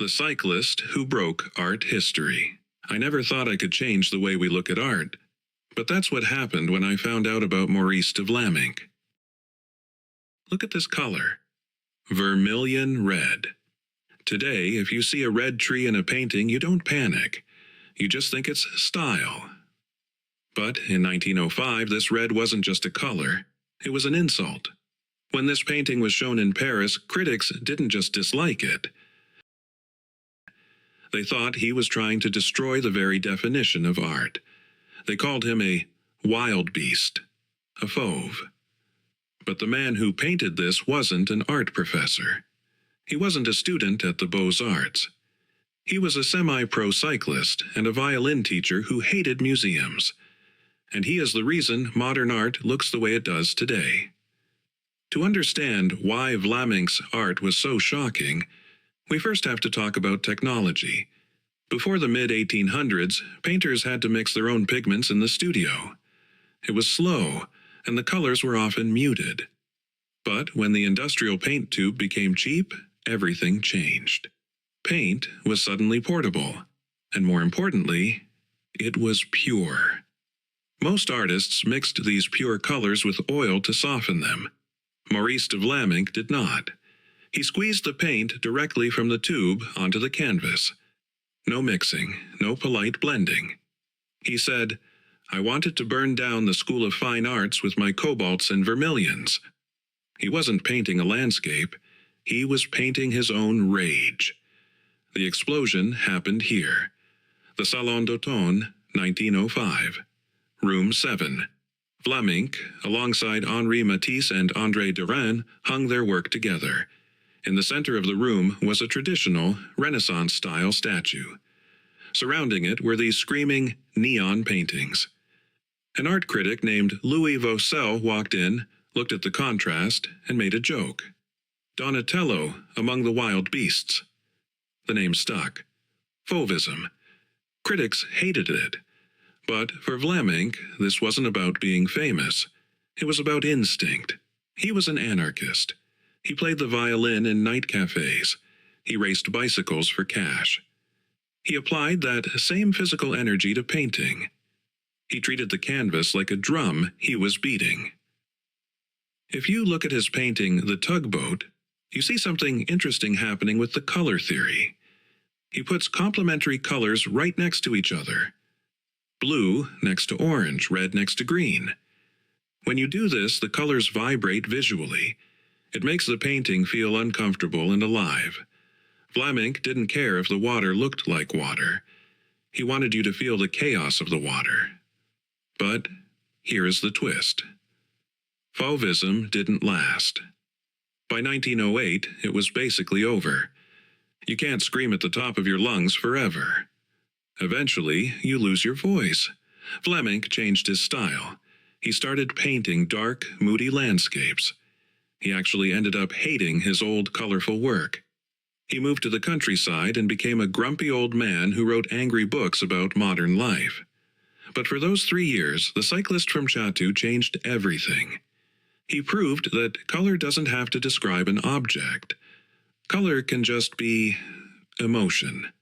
The cyclist who broke art history. I never thought I could change the way we look at art, but that's what happened when I found out about Maurice de Vlaminck. Look at this color. Vermilion red. Today, if you see a red tree in a painting, you don't panic. You just think it's style. But in 1905, this red wasn't just a color, it was an insult. When this painting was shown in Paris, critics didn't just dislike it. They thought he was trying to destroy the very definition of art. They called him a wild beast, a fauve. But the man who painted this wasn't an art professor. He wasn't a student at the Beaux-Arts. He was a semi-pro cyclist and a violin teacher who hated museums. And he is the reason modern art looks the way it does today. To understand why Vlaminck's art was so shocking, we first have to talk about technology. Before the mid-1800s, painters had to mix their own pigments in the studio. It was slow, and the colors were often muted. But when the industrial paint tube became cheap, everything changed. Paint was suddenly portable, and more importantly, it was pure. Most artists mixed these pure colors with oil to soften them. Maurice de Vlaminck did not. He squeezed the paint directly from the tube onto the canvas. No mixing, no polite blending. He said, "I wanted to burn down the School of Fine Arts with my cobalts and vermilions." He wasn't painting a landscape. He was painting his own rage. The explosion happened here. The Salon d'Automne, 1905. Room 7. Vlaminck, alongside Henri Matisse and André Derain, hung their work together. In the center of the room was a traditional, Renaissance-style statue. Surrounding it were these screaming, neon paintings. An art critic named Louis Vaucel walked in, looked at the contrast, and made a joke. Donatello among the wild beasts. The name stuck. Fauvism. Critics hated it. But for Vlaminck, this wasn't about being famous. It was about instinct. He was an anarchist. He played the violin in night cafes. He raced bicycles for cash. He applied that same physical energy to painting. He treated the canvas like a drum he was beating. If you look at his painting, The Tugboat, you see something interesting happening with the color theory. He puts complementary colors right next to each other. Blue next to orange, red next to green. When you do this, the colors vibrate visually. It makes the painting feel uncomfortable and alive. Vlaminck didn't care if the water looked like water. He wanted you to feel the chaos of the water. But here is the twist. Fauvism didn't last. By 1908, it was basically over. You can't scream at the top of your lungs forever. Eventually, you lose your voice. Vlaminck changed his style. He started painting dark, moody landscapes. He actually ended up hating his old, colorful work. He moved to the countryside and became a grumpy old man who wrote angry books about modern life. But for those 3 years, the cyclist from Chatou changed everything. He proved that color doesn't have to describe an object. Color can just be emotion.